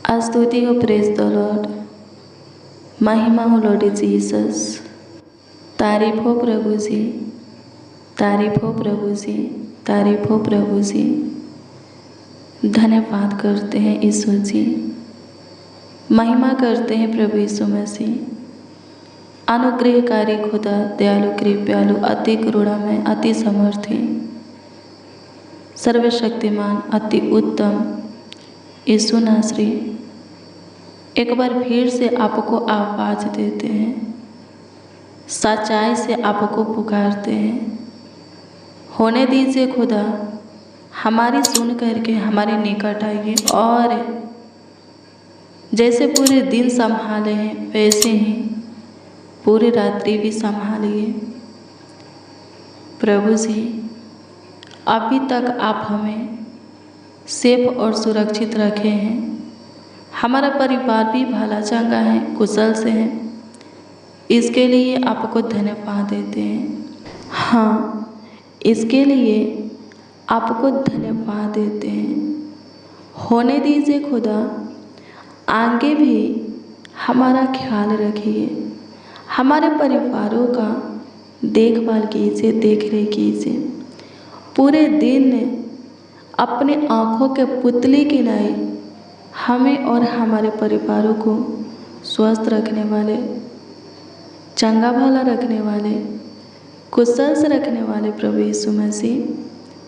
स्तुति हो, praise the Lord. महिमा हो लॉर्ड जीसस। तारीफ हो प्रभु जी, तारीफ हो प्रभु जी, तारीफ हो प्रभु जी। धन्यवाद करते हैं ईश्वर जी, महिमा करते हैं प्रभु यीशु मसीह। अनुग्रहकारी खुदा, दयालु कृपालु, अति करुणामय, अति समर्थी, सर्वशक्तिमान, अति उत्तम यीशु नासरी, एक बार फिर से आपको आवाज़ देते हैं, सच्चाई से आपको पुकारते हैं। होने दीजिए खुदा, हमारी सुन करके हमारे निकट आइए और जैसे पूरे दिन संभाले हैं वैसे ही पूरी रात्रि भी संभालिए। प्रभु जी, अभी तक आप हमें सेफ और सुरक्षित रखे हैं। हमारा परिवार भी भला चंगा है, कुशल से है, इसके लिए आपको धन्यवाद देते हैं। हाँ, इसके लिए आपको धन्यवाद देते हैं। होने दीजिए खुदा, आगे भी हमारा ख्याल रखिए, हमारे परिवारों का देखभाल कीजिए, देख रेख कीजिए। पूरे दिन अपने आँखों के पुतली की नाई हमें और हमारे परिवारों को स्वस्थ रखने वाले, चंगा भला रखने वाले, कुशल से रखने वाले प्रभु यीशु मसीह,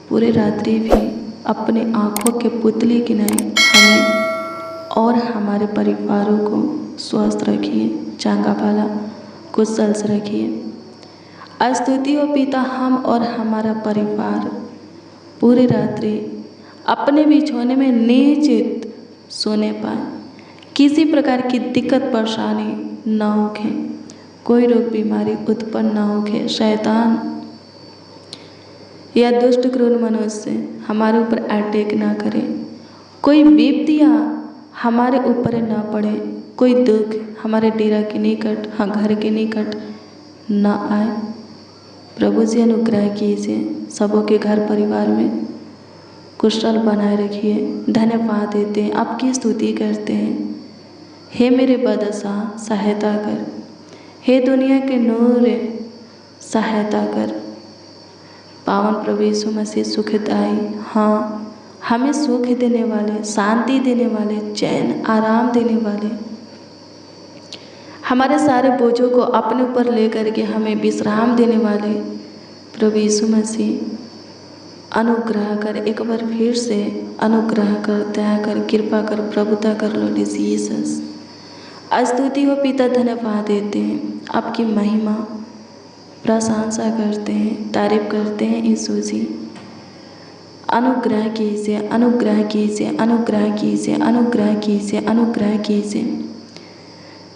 पूरे रात्रि भी अपने आँखों के पुतली की नाई हमें और हमारे परिवारों को स्वस्थ रखिए, चंगा भला कुशल से रखिए। स्तुति हो पिता, हम और हमारा परिवार पूरी रात्रि अपने बिछौने में निश्चित सोने पाए, किसी प्रकार की दिक्कत परेशानी न होके, कोई रोग बीमारी उत्पन्न न होके, शैतान या दुष्ट क्रूर मनुष्य हमारे ऊपर अटैक ना करे, कोई विपत्तियाँ हमारे ऊपर न पड़े, कोई दुख हमारे डेरा के निकट, घर के निकट न आए। प्रभु जी, अनुग्रह कीजिए, सबों के घर परिवार में कुशल बनाए रखिए। धन्यवाद देते हैं, आपकी स्तुति करते हैं। हे मेरे बादशाह, सहायता कर। हे दुनिया के नूर, सहायता कर। पावन प्रभु यीशु मसीह सुखदाई, हाँ, हमें सुख देने वाले, शांति देने वाले, चैन आराम देने वाले, हमारे सारे बोझों को अपने ऊपर लेकर के हमें विश्राम देने वाले प्रभु यीशु मसीह, अनुग्रह कर। एक बार फिर से अनुग्रह कर, दया कर, कृपा कर, प्रभुता कर लॉर्ड जीसस। स्तुति हो पिता, धन्यवाद देते हैं, आपकी महिमा प्रशंसा करते हैं, तारीफ करते हैं यीशु जी। अनुग्रह कीजिए, अनुग्रह कीजिए, अनुग्रह कीजिए, अनुग्रह कीजिए, अनुग्रह कीजिए।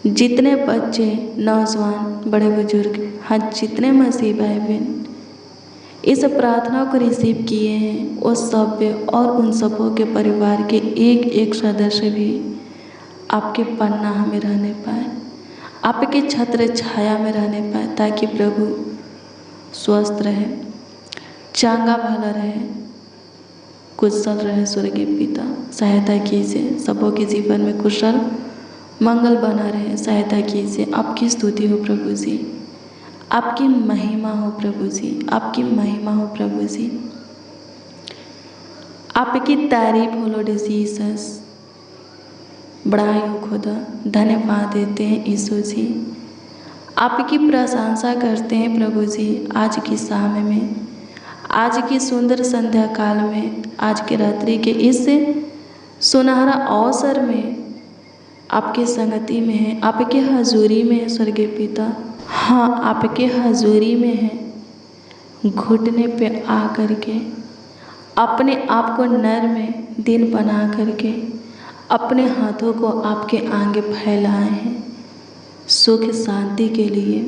जितने बच्चे, नौजवान, बड़े बुजुर्ग, हाँ, जितने मसीह भाई बहन इस प्रार्थना को रिसीव किए हैं, वो सब और उन सबों के परिवार के एक एक सदस्य भी आपके पन्ना में रहने पाए, आपके छत्र छाया में रहने पाए, ताकि प्रभु स्वस्थ रहे, चंगा भला रहे, कुशल रहे। स्वर्गीय पिता, सहायता कीजिए, सबों के जीवन में कुशल मंगल बना रहे, सहायता कीजिए। आपकी स्तुति हो प्रभु जी, आपकी महिमा हो प्रभु जी, आपकी महिमा हो प्रभु जी, आपकी तारीफ हो लॉर्ड जीसस। बड़ाई हो खुदा, धन्यवाद देते हैं यीशु जी, आपकी प्रशंसा करते हैं प्रभु जी। आज की शाम में, आज की सुंदर संध्या काल में, आज के रात्रि के इस सुनहरा अवसर में आपकी संगति में है, आपके हजूरी में है स्वर्गीय पिता। हाँ, आपके हजूरी में है। घुटने पे आ करके अपने आप को नर में दिन बना करके अपने हाथों को आपके आगे फैलाए हैं, सुख शांति के लिए।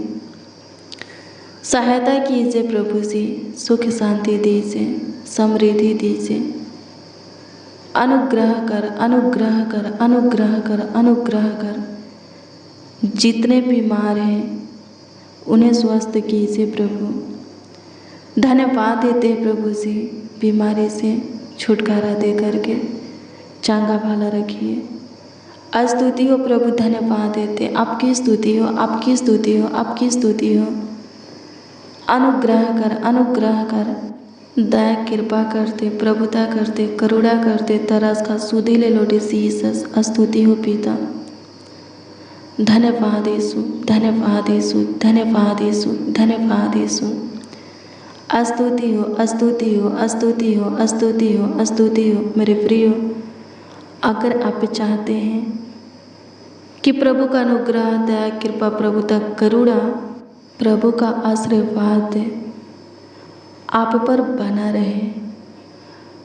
सहायता कीजिए प्रभु जी, सुख शांति दीजिए, समृद्धि दीजिए। अनुग्रह कर, अनुग्रह कर, अनुग्रह कर, अनुग्रह कर। जितने बीमार हैं उन्हें स्वस्थ कीजिए प्रभु। धन्यवाद देते हैं प्रभु जी, बीमारी से छुटकारा दे करके चंगा भला रखिए। स्तुति हो प्रभु, धन्यवाद देते, आपकी स्तुति हो, आपकी स्तुति हो, आपकी स्तुति हो। अनुग्रह कर, अनुग्रह कर, दया कृपा करते, प्रभुता करते, करुणा करते, तरस का सुधी ले लोटे जीसस। स्तुति हो पिता, धन्यवाद यीशु, धन्यवाद यीशु, धन्यवाद यीशु, धन्यवाद यीशु। स्तुति हो, स्तुति हो, स्तुति हो, स्तुति हो, स्तुति हो। मेरे प्रियो, अगर आप चाहते हैं कि प्रभु का अनुग्रह, दया, कृपा, प्रभुता, करुणा, प्रभु का आशीर्वाद आप पर बना रहे,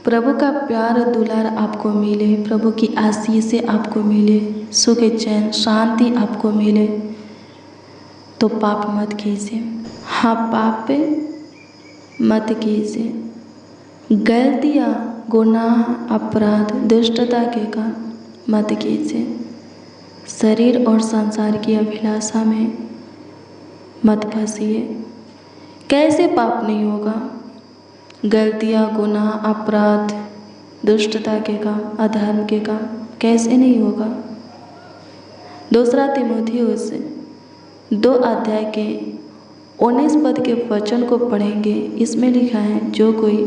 प्रभु का प्यार दुलार आपको मिले, प्रभु की आशीषें आपको मिले, सुख, चैन, शांति आपको मिले, तो पाप मत कीजिए। हाँ, पाप मत कीजिए। गलतियाँ, गुनाह, अपराध, दुष्टता के काम मत कीजिए। शरीर और संसार की अभिलाषा में मत फंसिए। कैसे पाप नहीं होगा? गलतियाँ, गुनाह, अपराध, दुष्टता के काम, अधर्म के काम कैसे नहीं होगा? दूसरा तीमुथियुस 2 अध्याय के 19 पद के वचन को पढ़ेंगे। इसमें लिखा है, जो कोई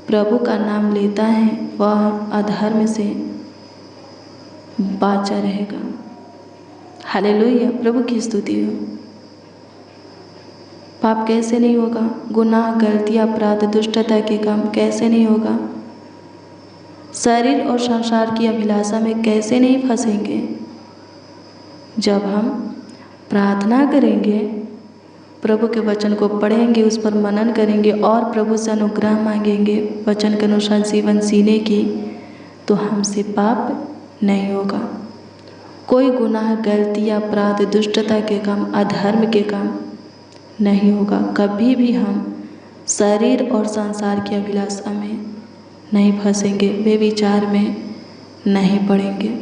प्रभु का नाम लेता है वह अधर्म से बाचा रहेगा। हालेलुया, प्रभु की स्तुति हो। पाप कैसे नहीं होगा? गुनाह, गलती, अपराध, दुष्टता के काम कैसे नहीं होगा? शरीर और संसार की अभिलाषा में कैसे नहीं फंसेंगे? जब हम प्रार्थना करेंगे, प्रभु के वचन को पढ़ेंगे, उस पर मनन करेंगे और प्रभु से अनुग्रह मांगेंगे वचन के अनुसार जीवन जीने की, तो हमसे पाप नहीं होगा। कोई गुनाह, गलती, अपराध, दुष्टता के काम, अधर्म के काम नहीं होगा। कभी भी हम शरीर और संसार की अभिलाषा में नहीं फंसेंगे, वे विचार में नहीं पड़ेंगे।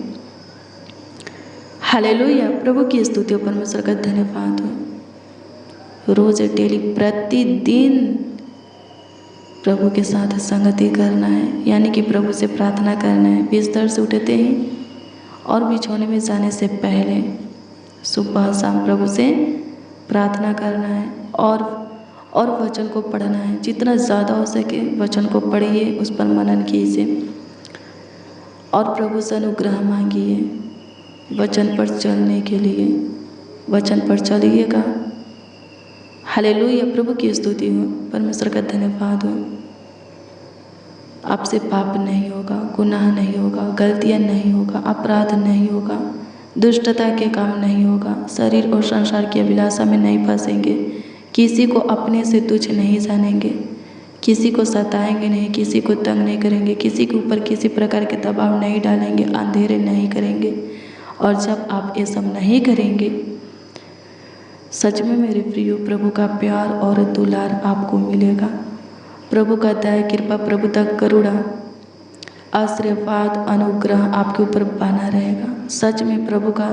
हालेलुया, प्रभु की स्तुति, परमेश्वर का धन्यवाद हो। रोज डेली प्रतिदिन प्रभु के साथ संगति करना है, यानी कि प्रभु से प्रार्थना करना है। बिस्तर से उठते ही और बिछौने में जाने से पहले सुबह शाम प्रभु से प्रार्थना करना है और वचन को पढ़ना है। जितना ज़्यादा हो सके वचन को पढ़िए, उस पर मनन कीजिए और प्रभु से अनुग्रह मांगिए वचन पर चलने के लिए। वचन पर चलिएगा। हालेलुया, प्रभु की स्तुति हो, परमेश्वर का धन्यवाद हो। आपसे पाप नहीं होगा, गुनाह नहीं होगा, गलतियाँ नहीं होगा, अपराध नहीं होगा, दुष्टता के काम नहीं होगा, शरीर और संसार की अभिलाषा में नहीं फंसेंगे, किसी को अपने से तुच्छ नहीं जानेंगे, किसी को सताएंगे नहीं, किसी को तंग नहीं करेंगे, किसी के ऊपर किसी प्रकार के दबाव नहीं डालेंगे, अंधेरे नहीं करेंगे। और जब आप ये सब नहीं करेंगे, सच में मेरे प्रियो, प्रभु का प्यार और दुलार आपको मिलेगा। प्रभु का दया, कृपा, प्रभु तक करुणा, आशीर्वाद, अनुग्रह आपके ऊपर बना रहेगा। सच में प्रभु का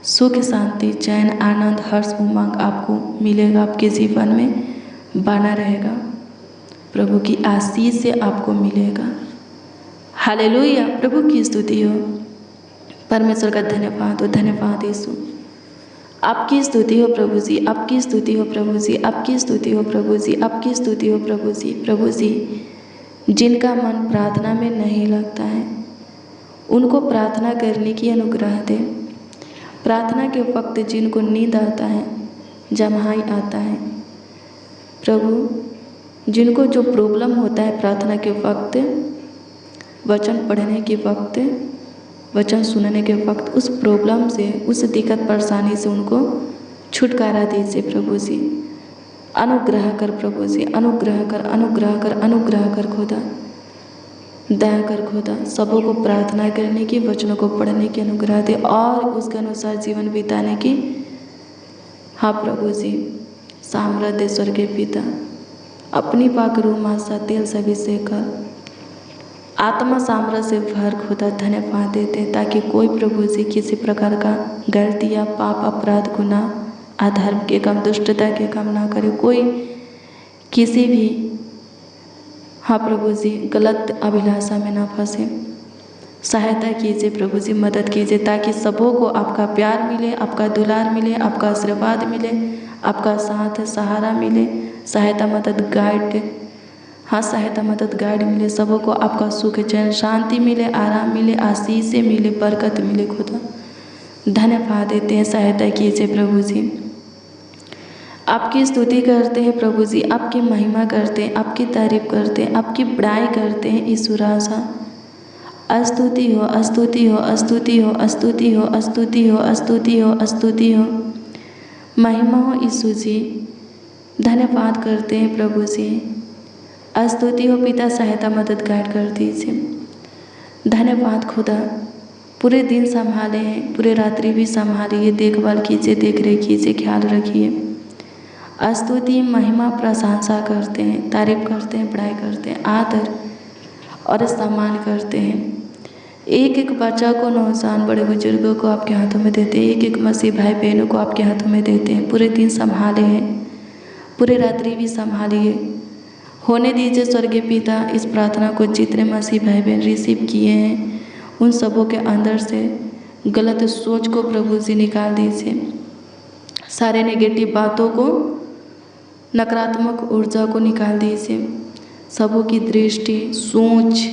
सुख, शांति, चैन, आनंद, हर्ष, उमंग आपको मिलेगा, आपके जीवन में बना रहेगा। प्रभु की आशीष से आपको मिलेगा। हालेलुया, प्रभु की स्तुति हो, परमेश्वर का धन्यवाद हो। धन्यवाद यीशु, आपकी स्तुति हो प्रभु जी, आपकी स्तुति हो प्रभु जी, आपकी स्तुति हो प्रभु जी, आपकी स्तुति हो प्रभु जी। प्रभु जी, जिनका मन प्रार्थना में नहीं लगता है उनको प्रार्थना करने की अनुग्रह दे। प्रार्थना के वक्त जिनको नींद आता है, जम्हाई आता है, प्रभु जिनको जो प्रॉब्लम होता है प्रार्थना के वक्त, वचन पढ़ने के वक्त, वचन सुनने के वक्त, उस प्रॉब्लम से, उस दिक्कत परेशानी से उनको छुटकारा दीजिए प्रभु जी। अनुग्रह कर प्रभु जी, अनुग्रह कर, अनुग्रह कर, अनुग्रह कर खुदा, दया कर खुदा। सबों को प्रार्थना करने की, वचनों को पढ़ने की अनुग्रह दे और उसके अनुसार जीवन बिताने की। हाँ प्रभु जी, साम्राज्य स्वर्गीय पिता, अपनी पाक रूह मासा तेल से अभिषेक कर, आत्मा साम्राज्य से भर खुदा धन्यवाद देते, ताकि कोई प्रभु जी किसी प्रकार का गलती या पाप, अपराध, गुनाह, अधर्म के काम, दुष्टता के काम ना करे। कोई किसी भी, हाँ प्रभु जी, गलत अभिलाषा में ना फंसे। सहायता कीजिए प्रभु जी, मदद कीजिए ताकि सबों को आपका प्यार मिले, आपका दुलार मिले, आपका आशीर्वाद मिले, आपका साथ सहारा मिले, सहायता मदद गाइड, हाँ सहायता मदद गाइड मिले, सबों को आपका सुख चैन शांति मिले, आराम मिले, आशीष मिले, बरकत मिले। खुदा धन्यवाद देते हैं, सहायता कीजिए प्रभु जी। आपकी स्तुति करते हैं प्रभु जी, आपकी महिमा करते हैं, आपकी तारीफ करते हैं, आपकी बड़ाई करते हैं। ईश्वर राजा स्तुति हो, स्तुति हो, स्तुति हो, स्तुति हो, स्तुति हो, स्तुति हो, स्तुति हो, महिमा हो यीशु जी। धन्यवाद करते हैं प्रभु जी, स्तुति हो पिता, सहायता मदद गाइड कर दीजिए। धन्यवाद खुदा, पूरे दिन संभाले हैं, पूरे रात्रि भी संभालिए, देखभाल कीजिए, देख रेख कीजिए, ख्याल रखिए। स्तुति महिमा प्रशंसा करते हैं, तारीफ करते हैं, बड़ाई करते हैं, आदर और सम्मान करते हैं। एक एक बच्चा को, नौजवान बड़े बुजुर्गों को आपके हाथों में देते हैं, एक एक मसीह भाई बहनों को आपके हाथों में देते हैं। पूरे दिन संभाले हैं, पूरे रात्रि भी संभालिए। होने दीजिए स्वर्गीय पिता, इस प्रार्थना को जितने मसीह भाई बहन रिसीव किए हैं उन सबों के अंदर से गलत सोच को प्रभु जी निकाल दीजिए। सारे नेगेटिव बातों को, नकारात्मक ऊर्जा को निकाल दीजिए। सबों की दृष्टि, सोच,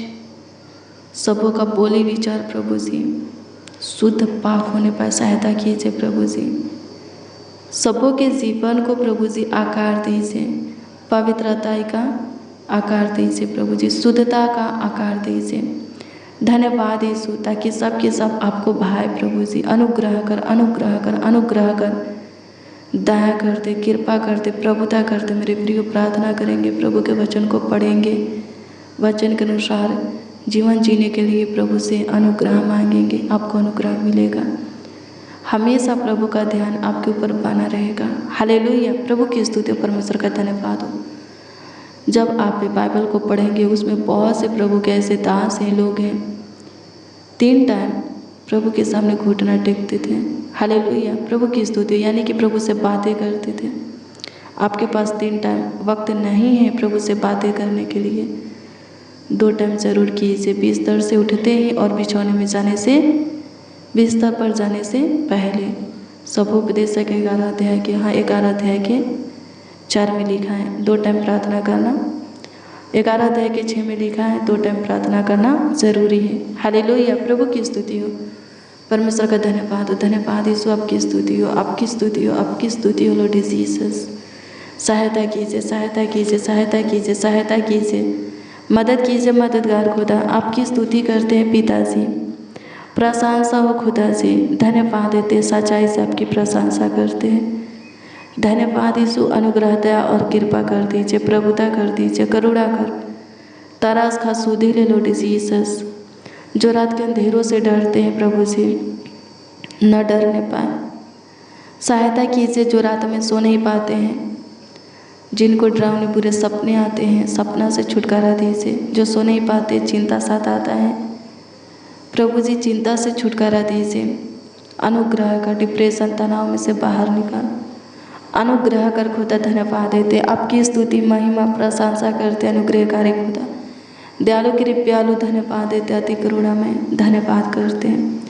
सबों का बोली विचार प्रभु जी शुद्ध पाक होने पर सहायता कीजिए प्रभु जी। सबों के जीवन को प्रभु जी आकार दीजिए, पवित्रता का आकार दीजिए प्रभु जी, शुद्धता का आकार दीजिए। धन्यवाद यीशु, ताकि सब के सब आपको भाई प्रभु जी। अनुग्रह कर, अनुग्रह कर, अनुग्रह कर, दया करते, कृपा करते, प्रभुता करते। मेरे प्रिय प्रार्थना करेंगे, प्रभु के वचन को पढ़ेंगे, वचन के अनुसार जीवन जीने के लिए प्रभु से अनुग्रह मांगेंगे, आपको अनुग्रह मिलेगा। हमेशा प्रभु का ध्यान आपके ऊपर बना रहेगा। हालेलुया, प्रभु की स्तुति, परमेश्वर का धन्यवाद हो। जब आप बाइबल को पढ़ेंगे उसमें बहुत से प्रभु के ऐसे दास हैं, लोग हैं, 3 टाइम प्रभु के सामने घुटना टेकते थे। हालेलुया, प्रभु की स्तुति, यानी कि प्रभु से बातें करते थे। आपके पास 3 टाइम वक्त नहीं है प्रभु से बातें करने के लिए, 2 टाइम जरूर कीजिए। बिस्तर से उठते ही और बिछौने में जाने से, बिस्तर पर जाने से पहले। सबोपदेशक 11 अध्याय के, हाँ 11 अध्याय के 4 में लिखा है 2 टाइम प्रार्थना करना। 11 अध्याय के 6 में लिखा है 2 टाइम प्रार्थना करना जरूरी है। हालेलुया, प्रभु की स्तुति हो, परमेश्वर का धन्यवाद हो। धन्यवाद यीशु, आपकी स्तुति हो, आपकी स्तुति हो, आपकी स्तुति हो लॉर्ड जीसस। सहायता कीजिए, सहायता कीजिए, सहायता कीजिए, सहायता कीजिए, मदद कीजिए मददगार खुदा। आपकी स्तुति करते हैं पिताजी, प्रशंसा हो खुदा जी। धन्यवाद देते हैं, सच्चाई से आपकी प्रशंसा करते हैं। धन्यवाद यीशु, अनुग्रह दया और कृपा कर दीजिए, प्रभुता कर दीजिए, करुणा कर, तरास खा सुधी ले लॉर्ड जीसस। जो रात के अंधेरों से डरते हैं प्रभु जी, न डरने पाए। सहायता कीजिए जो रात में सो नहीं पाते हैं, जिनको डरावने बुरे सपने आते हैं, सपना से छुटकारा दीजिए। जो सो नहीं पाते, चिंता साथ आता है, प्रभु जी चिंता से छुटकारा दीजिए। अनुग्रह कर, डिप्रेशन तनाव में से बाहर निकाल, अनुग्रह कर खुदा। धन्यवाद देते, आपकी स्तुति महिमा प्रशंसा करते, अनुग्रहकारी खुदा, दयालु कृपालु। धन्यवाद देते, अति करुणा में धन्यवाद करते हैं,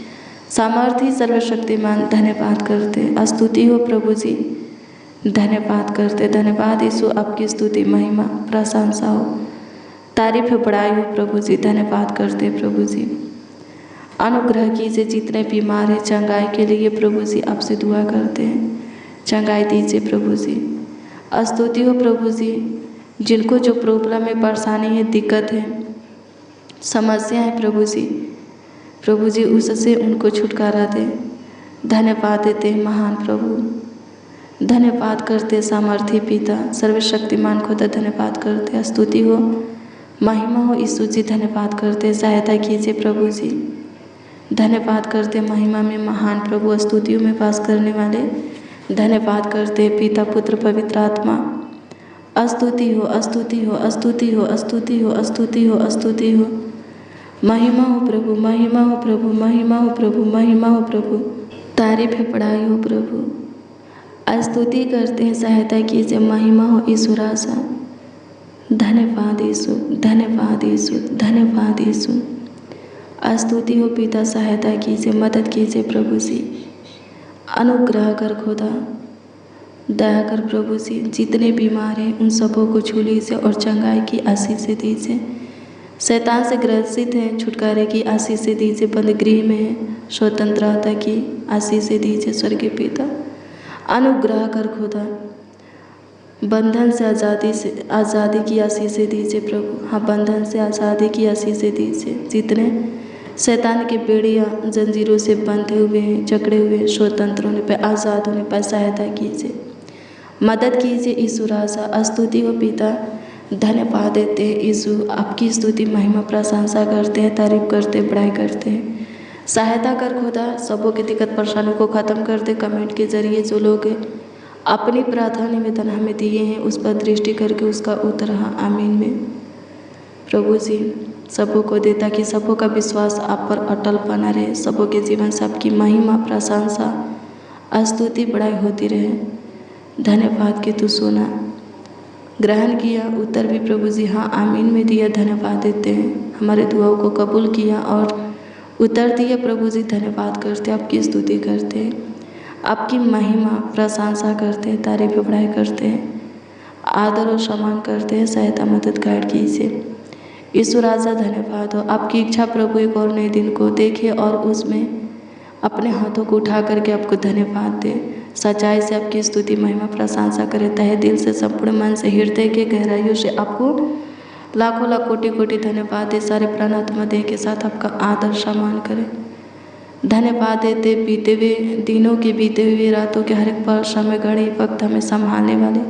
सामर्थी सर्वशक्तिमान धन्यवाद करते। स्तुति हो प्रभु जी, धन्यवाद करते। धन्यवाद यीशु, आपकी स्तुति महिमा प्रशंसा हो, तारीफ बड़ाई हो प्रभु जी। धन्यवाद करते प्रभु जी। अनुग्रह कीजिए, जितने बीमार हैं चंगाई के लिए प्रभु जी आपसे दुआ करते हैं, चंगाई दीजिए प्रभु जी। स्तुति हो प्रभु जी, जिनको जो प्रॉब्लम है, परेशानी है, दिक्कत है, समस्या है प्रभु जी उससे उनको छुटकारा दे। धन्यवाद देते हैं महान प्रभु, धन्यवाद करते सामर्थी पिता, सर्वशक्तिमान खुदा। धन्यवाद करते, स्तुति हो, महिमा हो यीशु जी। धन्यवाद करते, सहायता कीजिए प्रभु जी। धन्यवाद करते महिमा में महान प्रभु, स्तुतियों में वास करने वाले। धन्यवाद करते पिता, पुत्र, पवित्र आत्मा। स्तुति हो, स्तुति हो, स्तुति हो, स्तुति हो, स्तुति हो, स्तुति हो, महिमा हो प्रभु, महिमा हो प्रभु, महिमा हो प्रभु, महिमा हो प्रभु, तारीफ है पढ़ाई हो प्रभु। स्तुति करते हैं, सहायता कीजिए, महिमा हो ईश्वर आशा। धन्यवाद यीशु, धन्यवाद यीशु, धन्यवाद यीशु। स्तुति हो पिता, सहायता कीजिए, मदद कीजिए प्रभु जी, अनुग्रह कर खुदा, दया कर प्रभु जी। जितने बीमार हैं उन सबों को छू लीजिए और चंगाई की आशीष से दीजिए। शैतान से ग्रसित हैं, छुटकारे की आशीष से दीजिए। बंद गृह में हैं, स्वतंत्रता की आशीष से दीजिए स्वर्गीय पिता। अनुग्रह कर खुदा, बंधन से आज़ादी की आशीष से दीजिए प्रभु। हाँ, बंधन से आज़ादी की आशीष से दीजिए। जितने शैतान के बेड़ियाँ जंजीरों से बंधे हुए हैं, जकड़े हुए, स्वतंत्र होने पर, आज़ाद होने पर सहायता कीजिए, मदद कीजिए यीशु राजा। स्तुति हो पिता, धन्यवाद देते हैं यीशु, आपकी स्तुति महिमा प्रशंसा करते हैं, तारीफ करते हैं, बड़ाई करते हैं। सहायता कर खुदा, सबों की दिक्कत परेशानी को ख़त्म कर दे। कमेंट के जरिए जो लोग अपनी प्रार्थना निवेदन हमें दिए हैं उस पर दृष्टि करके उसका उत्तर हाँ आमीन में प्रभु जी सबों को दे, ताकि सबों का विश्वास आप पर अटल बना रहे। सबों के जीवन से आपकी महिमा प्रशंसा स्तुति बड़ाई होती रहे। धन्यवाद कि तू सुना, ग्रहण किया, उत्तर भी प्रभु जी हाँ आमीन में दिया। धन्यवाद देते हैं, हमारे दुआओं को कबूल किया और उत्तर दिया प्रभु जी। धन्यवाद करते, आपकी स्तुति करते, आपकी महिमा प्रशंसा करते, तारीफ बड़ाई करते हैं, आदर और सम्मान करते हैं। सहायता मदद गाइड कीजिए यीशु राजा। धन्यवाद हो, आपकी इच्छा प्रभु एक और नए दिन को देखे और उसमें अपने हाथों को उठा करके आपको धन्यवाद दे। सच्चाई से आपकी स्तुति महिमा प्रशंसा करे, तहे दिल से, संपूर्ण मन से, हृदय के गहराइयों से आपको लाखों लाख कोटि कोटि धन्यवाद दे। सारे प्राण आत्मा देह के साथ आपका आदर सम्मान करें। धन्यवाद देते, बीते हुए दिनों के, बीते हुए रातों के हर एक पल, समय, घड़ी, वक्त हमें संभालने वाले,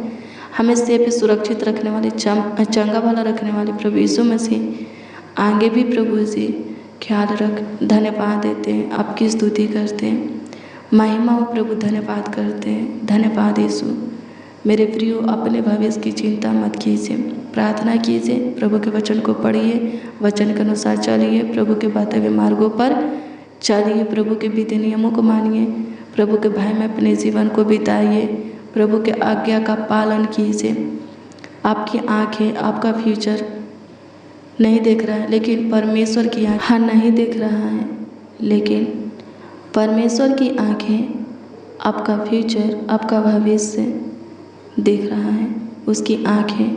हमें सेफ सुरक्षित रखने वाले, चंगा वाला रखने वाले प्रभु यीशु मसीह आगे भी प्रभु जी ख्याल रख। धन्यवाद देते हैं, आपकी स्तुति करते हैं, महिमा हो प्रभु, धन्यवाद करते हैं। धन्यवाद यीशु। मेरे प्रियो, अपने भविष्य की चिंता मत कीजिए, प्रार्थना कीजिए, प्रभु के वचन को पढ़िए, वचन के अनुसार चलिए, प्रभु के बताए हुए मार्गों पर चलिए, प्रभु के विधि नियमों को मानिए, प्रभु के भय में अपने जीवन को बिताइए, प्रभु के आज्ञा का पालन कीजिए। आपकी आँखें आपका फ्यूचर नहीं देख रहा है, लेकिन परमेश्वर की आँखें, हाँ नहीं देख रहा है, लेकिन परमेश्वर की आँखें आपका फ्यूचर, आपका भविष्य देख रहा है। उसकी आँखें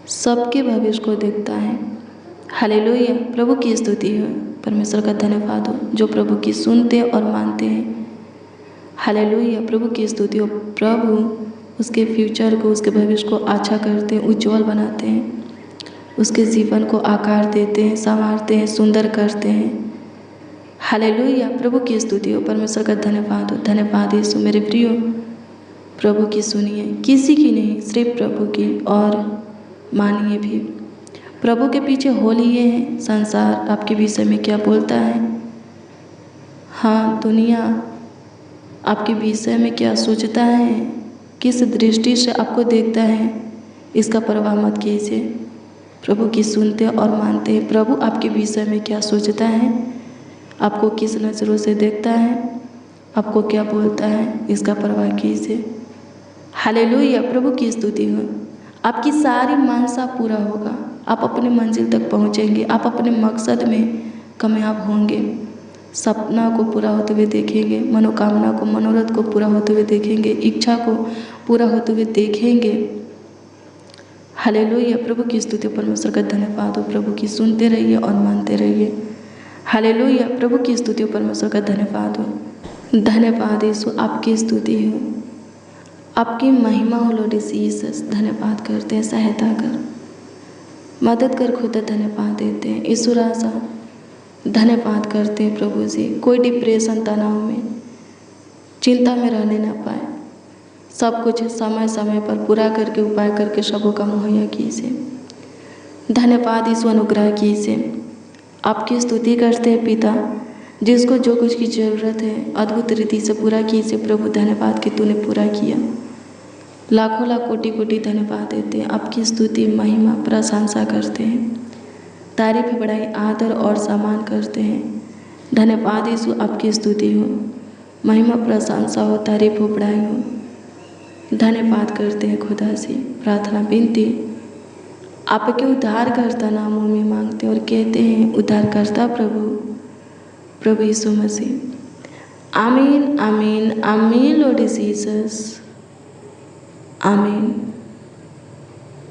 सबके भविष्य को देखता है। हालेलुया, प्रभु की स्तुति हो, परमेश्वर का धन्यवाद हो जो प्रभु की सुनते और मानते हैं। हालेलुया, प्रभु की स्तुति हो। प्रभु उसके फ्यूचर को, उसके भविष्य को अच्छा करते हैं, उज्जवल बनाते हैं, उसके जीवन को आकार देते हैं, संवारते हैं, सुंदर करते हैं। हालेलुया, प्रभु की स्तुति हो, परमेश्वर का धन्यवाद हो। धन्यवाद यीशु। मेरे प्रियो, प्रभु की सुनिए, किसी की नहीं, सिर्फ प्रभु की, और मानिए भी। प्रभु के पीछे हो लिए हैं। संसार आपके विषय में क्या बोलता है, हाँ दुनिया आपके विषय में क्या सोचता है, किस दृष्टि से आपको देखता है, इसका परवाह मत कीजिए। प्रभु की सुनते और मानते हैं। प्रभु आपके विषय में क्या सोचता है, आपको किस नज़रों से देखता है, आपको क्या बोलता है, इसका परवाह कीजिए। हालेलुया, प्रभु की स्तुति हो। आपकी सारी मानसा पूरा होगा, आप अपने मंजिल तक पहुंचेंगे, आप अपने मकसद में कामयाब होंगे, सपना को पूरा होते हुए देखेंगे, मनोकामना को, मनोरथ को पूरा होते हुए देखेंगे, इच्छा को पूरा होते हुए देखेंगे। हालेलुया, प्रभु की स्तुति, परमेश्वर का धन्यवाद हो। प्रभु की सुनते रहिए और मानते रहिए। हालेलुया, प्रभु की स्तुति हो, परमेश्वर का धन्यवाद हो। धन्यवाद यीशु, आपकी स्तुति हो, आपकी महिमा हो लॉर्ड जीसस। धन्यवाद करते हैं, सहायता कर, मदद कर, खुदा धन्यवाद देते हैं यीशु राजा। धन्यवाद करते हैं प्रभु जी। कोई डिप्रेशन, तनाव में, चिंता में रहने ना पाए, सब कुछ समय समय पर पूरा करके, उपाय करके सबों का मुहैया कीजिए। धन्यवाद यीशु, अनुग्रह कीजिए। आपकी स्तुति करते हैं पिता, जिसको जो कुछ की ज़रूरत है अद्भुत रीति से पूरा कीजिए प्रभु। धन्यवाद कि तूने पूरा किया। लाखों लाख कोटि कोटि धन्यवाद देते हैं। आपकी स्तुति महिमा प्रशंसा करते हैं, तारीफ बड़ाई आदर और सम्मान करते हैं। धन्यवाद यीशु, आपकी स्तुति हो, महिमा प्रशंसा हो, तारीफ हो, बड़ाई हो। धन्यवाद करते हैं खुदा से। प्रार्थना विनती आपके उद्धारकर्ता नामों में मांगते हैं और कहते हैं उद्धारकर्ता प्रभु यीशु मसीह। आमीन आमीन आमीन लॉर्ड जीसस, आमीन।